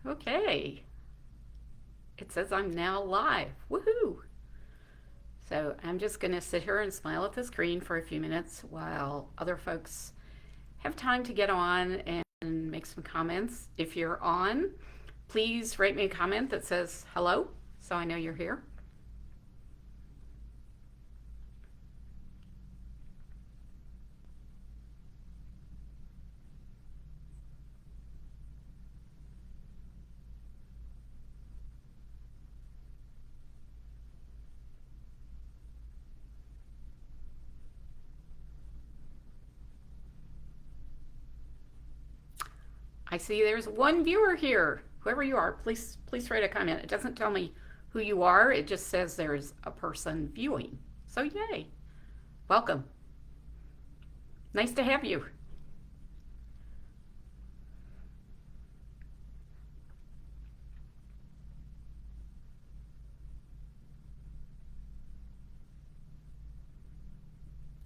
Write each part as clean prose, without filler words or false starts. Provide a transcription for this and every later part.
Okay. It says I'm now live. Woohoo! So I'm just going to sit here and smile at the screen for a few minutes while other folks have time to get on and make some comments. If you're on, please write me a comment that says hello so I know you're here. I see there's one viewer here. Whoever you are, please write a comment. It doesn't tell me who you are. It just says there's a person viewing. So yay. Welcome. Nice to have you.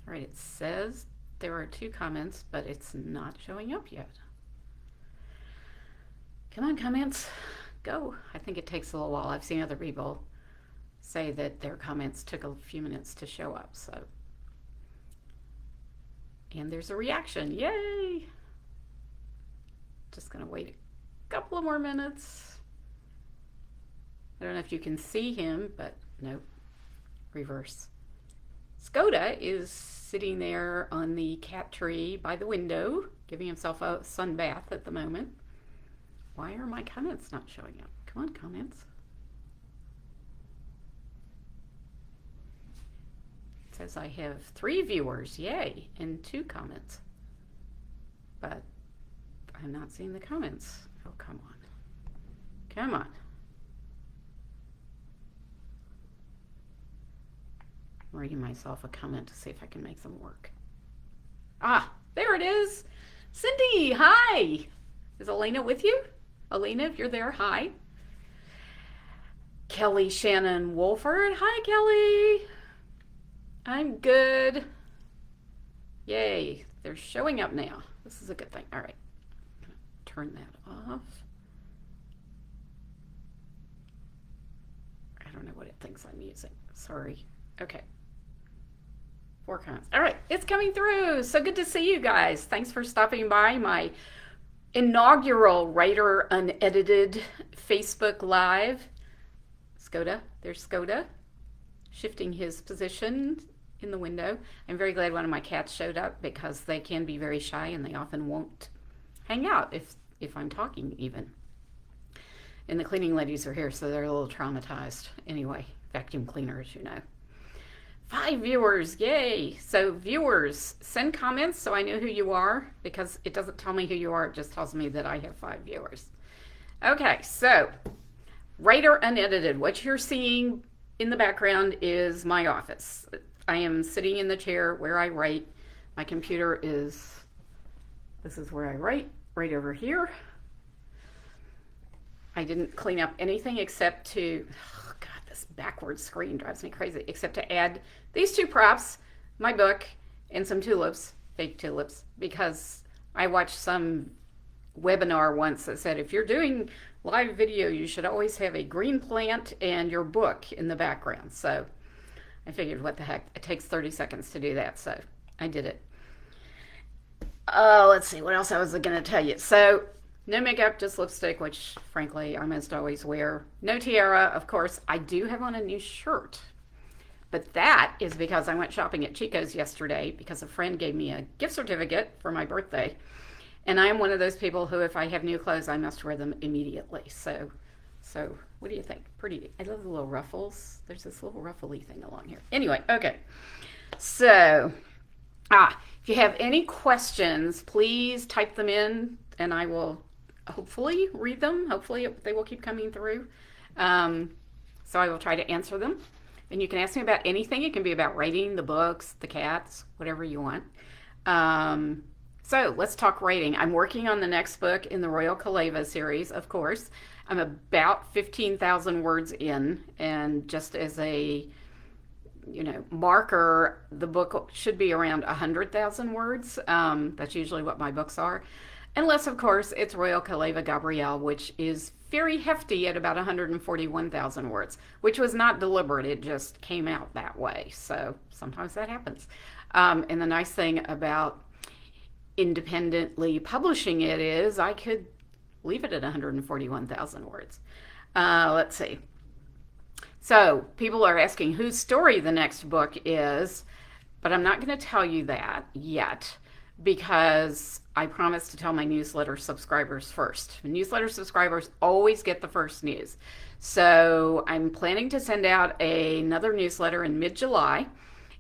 All right, it says there are two comments, but it's not showing up yet. Come on, comments. Go. I think it takes a little while. I've seen other people say that their comments took a few minutes to show up. So, and there's a reaction. Yay! Just gonna wait a couple of more minutes. I don't know if you can see him, but nope. Reverse. Skoda is sitting there on the cat tree by the window, giving himself a sun bath at the moment. Why are my comments not showing up? Come on, comments. It says I have 3 viewers, yay, and 2 comments. But I'm not seeing the comments. Oh, come on. Come on. I'm writing myself a comment to see if I can make them work. Ah, there it is. Cindy, hi. Is Elena with you? Elena, if you're there, hi. Kelly Shannon Wolford, hi Kelly. I'm good. Yay, they're showing up now. This is a good thing. All right, I'm gonna turn that off. I don't know what it thinks I'm using. Sorry. Okay. 4 comments. All right, it's coming through. So good to see you guys. Thanks for stopping by my inaugural Writer Unedited Facebook Live. Skoda, there's Skoda, shifting his position in the window. I'm very glad one of my cats showed up because they can be very shy and they often won't hang out if I'm talking even. And the cleaning ladies are here, so they're a little traumatized. Anyway, vacuum cleaners, you know. 5 viewers, yay! So viewers, send comments so I know who you are because it doesn't tell me who you are, it just tells me that I have 5 viewers. Okay, so Writer Unedited. What you're seeing in the background is my office. I am sitting in the chair where I write. My computer is, this is where I write, right over here. I didn't clean up anything except to, oh God, this backward screen drives me crazy, except to add these 2 props, my book, and some tulips, fake tulips, because I watched some webinar once that said if you're doing live video, you should always have a green plant and your book in the background. So I figured, what the heck, it takes 30 seconds to do that, so I did it. Let's see, what else I was going to tell you. So no makeup, just lipstick, which frankly I must always wear. No tiara, of course. I do have on a new shirt, but that is because I went shopping at Chico's yesterday because a friend gave me a gift certificate for my birthday. And I am one of those people who, if I have new clothes, I must wear them immediately. So what do you think? Pretty. I love the little ruffles. There's this little ruffly thing along here. Anyway, okay. So, if you have any questions, please type them in, and I will hopefully read them. Hopefully they will keep coming through. So I will try to answer them. And you can ask me about anything. It can be about writing, the books, the cats, whatever you want. So let's talk writing. I'm working on the next book in the Royal Kaleva series, of course. I'm about 15,000 words in, and just as a marker, the book should be around 100,000 words. That's usually what my books are. Unless, of course, it's Royal Kaleva Gabrielle, which is very hefty at about 141,000 words, which was not deliberate. It just came out that way. So sometimes that happens. And the nice thing about independently publishing it is I could leave it at 141,000 words. Let's see. So people are asking whose story the next book is, but I'm not going to tell you that yet because I promised to tell my newsletter subscribers first. Newsletter subscribers always get the first news. So I'm planning to send out another newsletter in mid-July.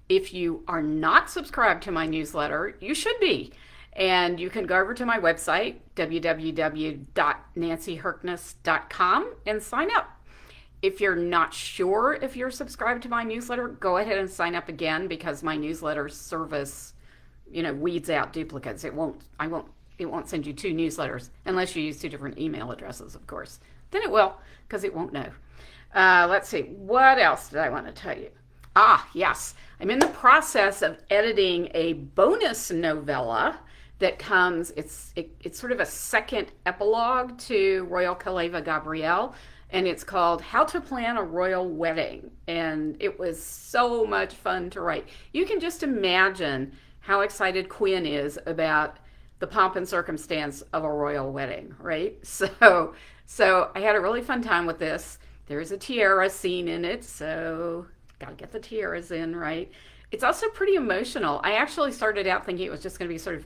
If you are not subscribed to my newsletter, you should be. And you can go over to my website, www.nancyherkness.com, and sign up. If you're not sure if you're subscribed to my newsletter, go ahead and sign up again because my newsletter service, weeds out duplicates. It won't send you two newsletters unless you use two different email addresses, of course. Then it will because it won't know. Let's see. What else did I want to tell you? Yes. I'm in the process of editing a bonus novella that comes, it's sort of a second epilogue to Royal Kaleva Gabrielle, and it's called How to Plan a Royal Wedding. And it was so much fun to write. You can just imagine how excited Quinn is about the pomp and circumstance of a royal wedding, right? So I had a really fun time with this. There's a tiara scene in it, so got to get the tiaras in, right? It's also pretty emotional. I actually started out thinking it was just going to be sort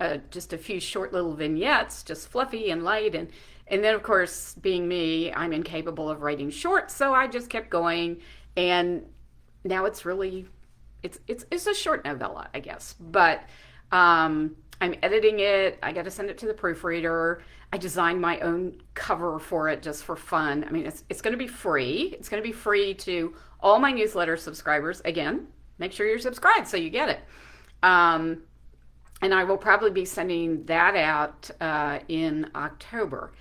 of just a few short little vignettes, just fluffy and light. And then, of course, being me, I'm incapable of writing short, so I just kept going. And now it's really, it's a short novella, I guess. But I'm editing it. I got to send it to the proofreader. I designed my own cover for it just for fun. I mean, it's going to be free. It's going to be free to all my newsletter subscribers. Again, make sure you're subscribed so you get it. And I will probably be sending that out in October.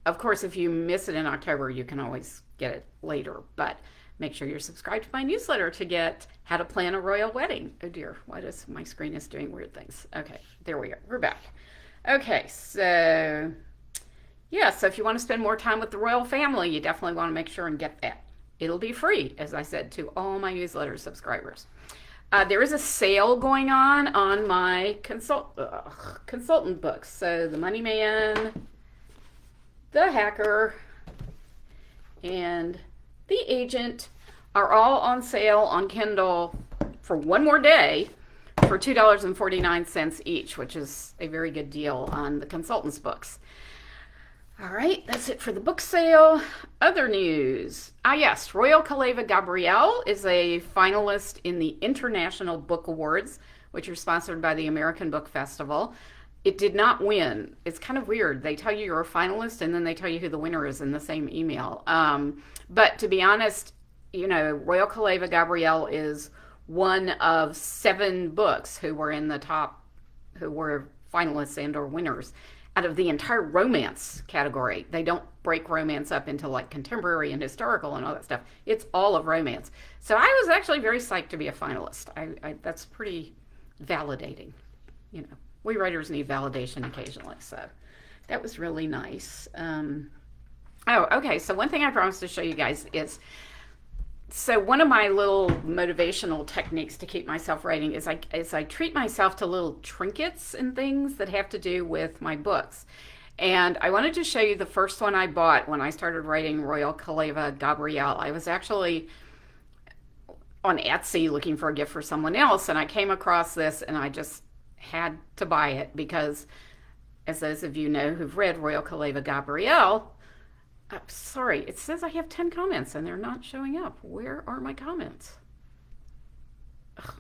Of course, if you miss it in October, you can always get it later. But make sure you're subscribed to my newsletter to get How to Plan a Royal Wedding. Oh dear, my screen is doing weird things. Okay, there we are. We're back. Okay, so so if you want to spend more time with the royal family, you definitely want to make sure and get that. It'll be free, as I said, to all my newsletter subscribers. There is a sale going on my consultant books. So The Money Man, The Hacker, and The Agent are all on sale on Kindle for one more day for $2.49 each, which is a very good deal on the consultant's books. All right, that's it for the book sale. Other news. Yes, Royal Kaleva Gabrielle is a finalist in the International Book Awards, which are sponsored by the American Book Festival. It did not win. It's kind of weird. They tell you you're a finalist and then they tell you who the winner is in the same email. But to be honest, Royal Kaleva Gabrielle is one of 7 books who were in the top, who were finalists and or winners out of the entire romance category. They don't break romance up into like contemporary and historical and all that stuff. It's all of romance. So I was actually very psyched to be a finalist. That's pretty validating. We writers need validation occasionally. So that was really nice. Okay. So one thing I promised to show you guys is, so one of my little motivational techniques to keep myself writing is I treat myself to little trinkets and things that have to do with my books. And I wanted to show you the first one I bought when I started writing Royal Kaleva Gabrielle. I was actually on Etsy looking for a gift for someone else, and I came across this and I just had to buy it because, as those of you know who've read Royal Kaleva Gabrielle, sorry, it says I have 10 comments and they're not showing up. Where are my comments? Ugh.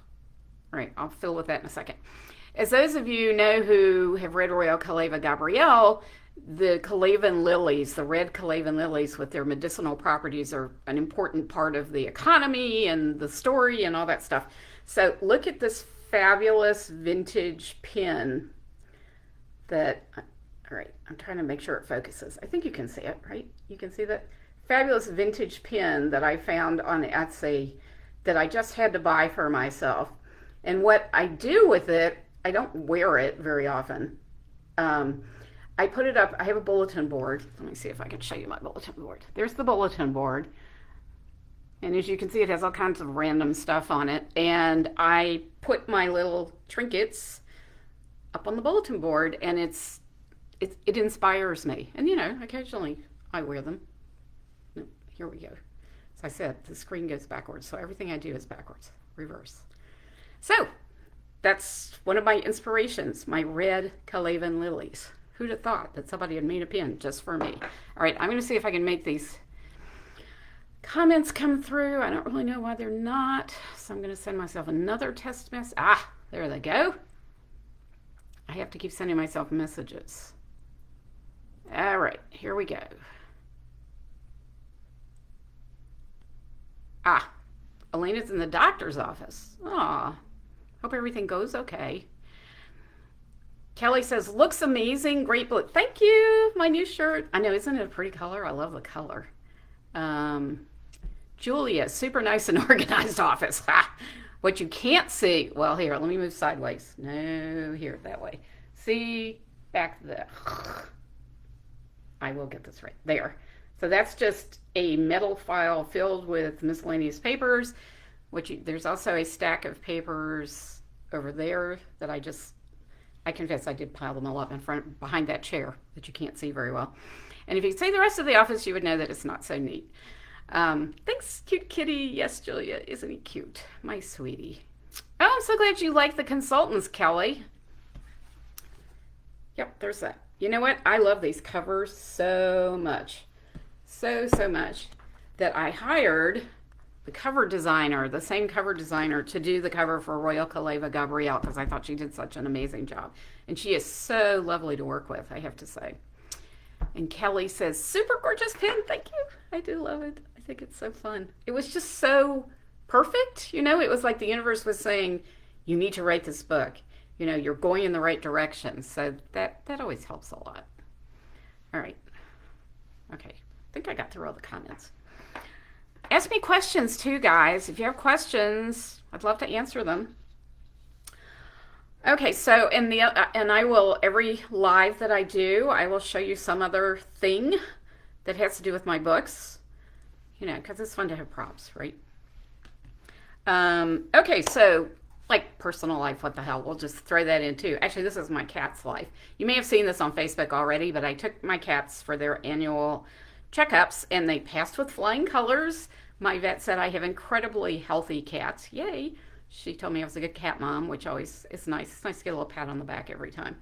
All right, I'll fill with that in a second. As those of you know who have read Royal Kaleva Gabrielle, the Kalevan lilies, the red Kalevan lilies with their medicinal properties, are an important part of the economy and the story and all that stuff. So look at this fabulous vintage pin that, all right, I'm trying to make sure it focuses. I think you can see it, right? You can see that fabulous vintage pin that I found on Etsy that I just had to buy for myself. And what I do with it, I don't wear it very often. Um, I put it up. I have a bulletin board. Let me see if I can show you my bulletin board. There's the bulletin board. And as you can see, it has all kinds of random stuff on it. And I put my little trinkets up on the bulletin board, and it inspires me. And occasionally I wear them. No, here we go. As I said, the screen goes backwards, so everything I do is backwards, reverse. So that's one of my inspirations, my red Calavan lilies. Who'd have thought that somebody had made a pin just for me? All right, I'm going to see if I can make these comments come through. I don't really know why they're not, so I'm going to send myself another test message. There they go. I have to keep sending myself messages. All right, here we go. Elena's in the doctor's office. Hope everything goes okay. Kelly says, looks amazing, great blue. Thank you, my new shirt. I know, isn't it a pretty color? I love the color. Julia, super nice and organized office. What you can't see, well, here, let me move sideways. No, here, that way. See, back there. I will get this right. There. So that's just a metal file filled with miscellaneous papers. There's also a stack of papers over there that I confess I did pile them all up behind that chair that you can't see very well. And if you could see the rest of the office, you would know that it's not so neat. Thanks, cute kitty. Yes, Julia, isn't he cute? My sweetie. Oh, I'm so glad you like the consultants, Kelly. Yep, there's that. You know what? I love these covers so much. So much that I hired the cover designer, the same cover designer, to do the cover for Royal Kaleva Gabrielle, because I thought she did such an amazing job. And she is so lovely to work with, I have to say. And Kelly says, super gorgeous pin. Thank you. I do love it. I think it's so fun. It was just so perfect. It was like the universe was saying, you need to write this book. You're going in the right direction. So that always helps a lot. All right. Okay. I think I got through all the comments. Ask me questions too, guys. If you have questions, I'd love to answer them. Okay, so and I will, every live that I do, I will show you some other thing that has to do with my books, because it's fun to have props, right? Okay, so like personal life, what the hell? We'll just throw that in too. Actually, this is my cat's life. You may have seen this on Facebook already, but I took my cats for their annual checkups and they passed with flying colors. My vet said I have incredibly healthy cats. Yay. She told me I was a good cat mom, which always is nice. It's nice to get a little pat on the back every time.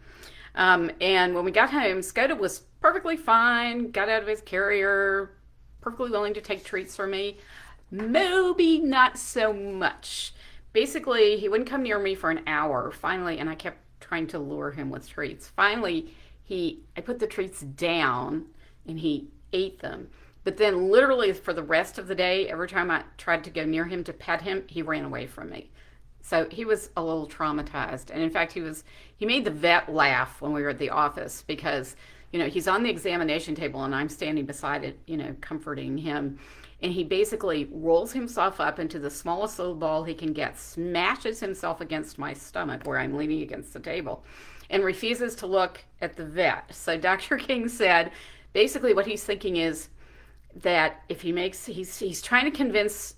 And when we got home, Skoda was perfectly fine, got out of his carrier, perfectly willing to take treats for me. Moby, not so much. Basically, he wouldn't come near me for an hour, finally, and I kept trying to lure him with treats. Finally, I put the treats down, and he ate them. But then literally for the rest of the day, every time I tried to go near him to pet him, he ran away from me. So he was a little traumatized. And in fact, he made the vet laugh when we were at the office because, he's on the examination table and I'm standing beside it, comforting him. And he basically rolls himself up into the smallest little ball he can get, smashes himself against my stomach where I'm leaning against the table, and refuses to look at the vet. So Dr. King said, basically what he's thinking is that if he's trying to convince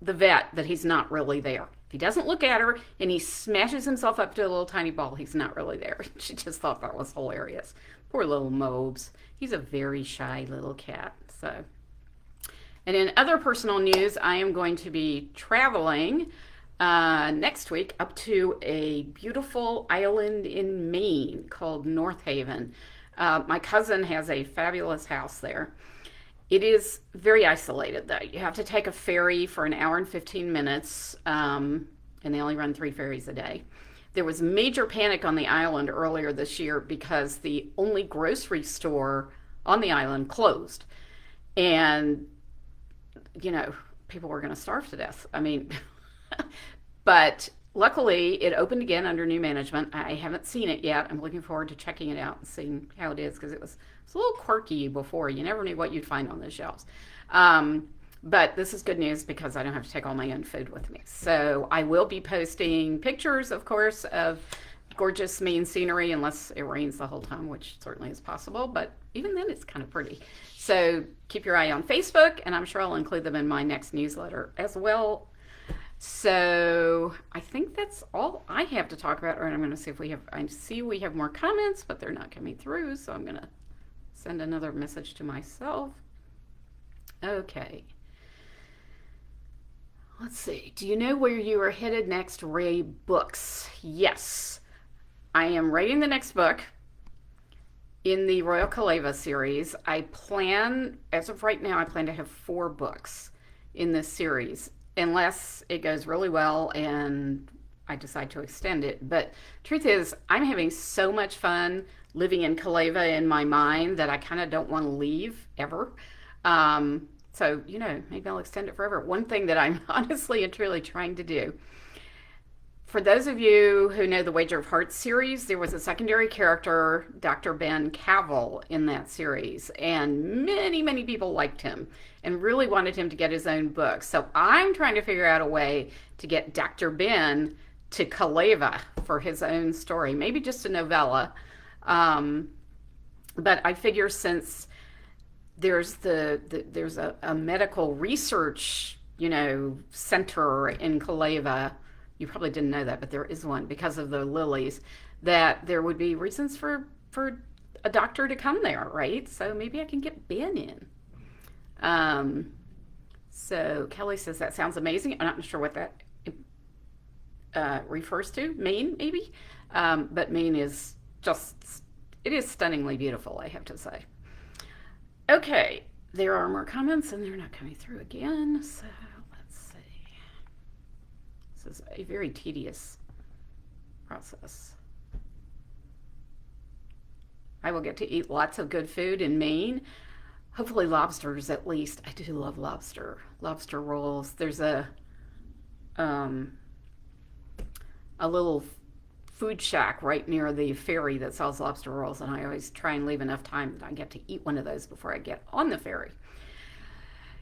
the vet that he's not really there. If he doesn't look at her and he smashes himself up to a little tiny ball, he's not really there. She just thought that was hilarious. Poor little Mobes. He's a very shy little cat. So, and in other personal news, I am going to be traveling next week up to a beautiful island in Maine called North Haven. My cousin has a fabulous house there. It is very isolated, though. You have to take a ferry for an hour and 15 minutes, and they only run 3 ferries a day. There was major panic on the island earlier this year because the only grocery store on the island closed. And, people were going to starve to death. I mean, but luckily it opened again under new management. I haven't seen it yet. I'm looking forward to checking it out and seeing how it is because it was a little quirky before. You never knew what you'd find on the shelves. But this is good news because I don't have to take all my own food with me. So I will be posting pictures, of course, of gorgeous Maine scenery, unless it rains the whole time, which certainly is possible, but even then it's kind of pretty. So keep your eye on Facebook, and I'm sure I'll include them in my next newsletter as well. So I think that's all I have to talk about. All right, I'm going to see if we have, I see we have more comments, but they're not coming through, so I'm going to send another message to myself. Okay. Let's see. Do you know where you are headed next, Ray Books? Yes. I am writing the next book in the Royal Kaleva series. I plan, as of right now, I plan to have 4 books in this series, unless it goes really well and I decide to extend it. But truth is, I'm having so much fun living in Kaleva in my mind that I kind of don't want to leave ever. So, maybe I'll extend it forever. One thing that I'm honestly and truly trying to do, for those of you who know the Wager of Hearts series, there was a secondary character, Dr. Ben Cavell, in that series. And many, many people liked him and really wanted him to get his own book. So I'm trying to figure out a way to get Dr. Ben to Kaleva for his own story, maybe just a novella. But I figure since there's there's a medical research, center in Kaleva. You probably didn't know that, but there is one because of the lilies, that there would be reasons for a doctor to come there, right? So maybe I can get Ben in. So Kelly says that sounds amazing. I'm not sure what that refers to. Maine, maybe, but Maine is it is stunningly beautiful, I have to say. Okay, there are more comments and they're not coming through again. So let's see. This is a very tedious process. I will get to eat lots of good food in Maine. Hopefully lobsters at least. I do love lobster. Lobster rolls. There's a little food shack right near the ferry that sells lobster rolls, and I always try and leave enough time that I get to eat one of those before I get on the ferry.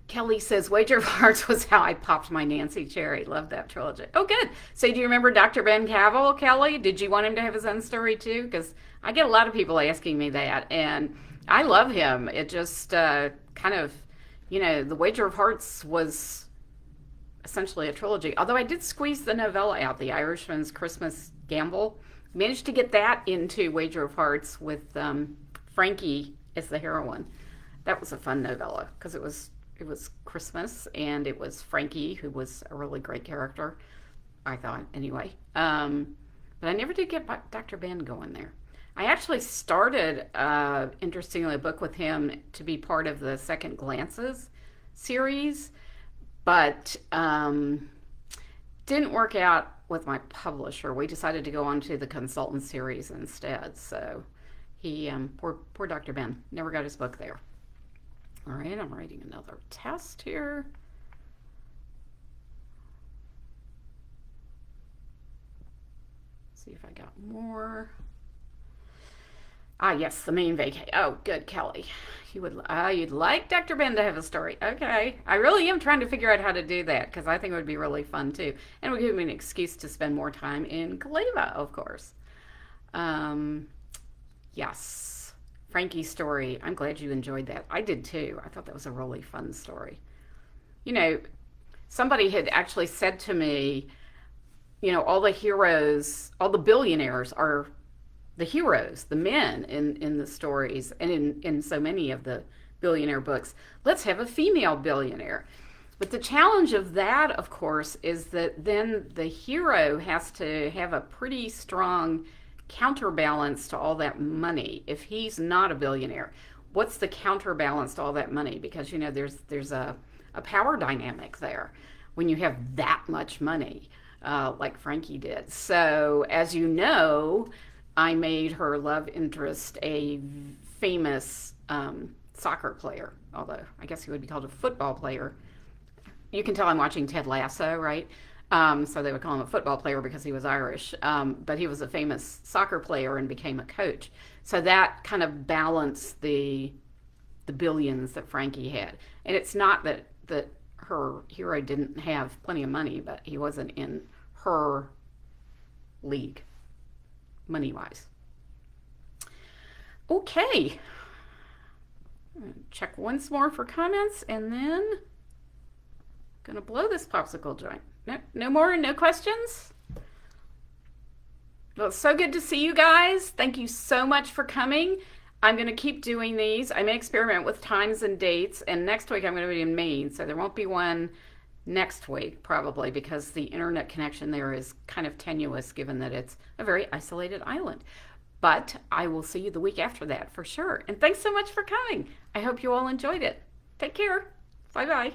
Kelly says, Wager of Hearts was how I popped my Nancy Cherry. Love that trilogy. Oh, good. So do you remember Dr. Ben Cavell, Kelly? Did you want him to have his own story too? Because I get a lot of people asking me that, and I love him. It just kind of, the Wager of Hearts was essentially a trilogy. Although I did squeeze the novella out, The Irishman's Christmas Gamble. Managed to get that into Wager of Hearts with Frankie as the heroine. That was a fun novella because it was Christmas and it was Frankie, who was a really great character, I thought anyway. But I never did get Dr. Ben going there. I actually started, interestingly, a book with him to be part of the Second Glances series, but didn't work out with my publisher. We decided to go on to the consultant series instead. So he, poor Dr. Ben, never got his book there. All right, I'm writing another test here. See if I got more. Yes, the main vacation. Oh, good, Kelly. You'd like Dr. Ben to have a story. Okay. I really am trying to figure out how to do that because I think it would be really fun too. And it would give me an excuse to spend more time in Kaleva, of course. Yes. Frankie's story. I'm glad you enjoyed that. I did too. I thought that was a really fun story. Somebody had actually said to me, all the heroes, all the billionaires are the heroes, the men in the stories, and in so many of the billionaire books. Let's have a female billionaire. But the challenge of that, of course, is that then the hero has to have a pretty strong counterbalance to all that money. If he's not a billionaire, what's the counterbalance to all that money? Because, there's a power dynamic there when you have that much money, like Frankie did. So, as you know, I made her love interest a famous soccer player, although I guess he would be called a football player. You can tell I'm watching Ted Lasso, right? So they would call him a football player because he was Irish. But he was a famous soccer player and became a coach. So that kind of balanced the billions that Frankie had. And it's not that her hero didn't have plenty of money, but he wasn't in her league. money-wise. Okay. Check once more for comments, and then gonna blow this popsicle joint. No more, no questions? Well, it's so good to see you guys. Thank you so much for coming. I'm going to keep doing these. I may experiment with times and dates, and next week I'm going to be in Maine, so there won't be one next week probably because the internet connection there is kind of tenuous given that it's a very isolated island. But I will see you the week after that for sure. And thanks so much for coming. I hope you all enjoyed it. Take care. Bye bye.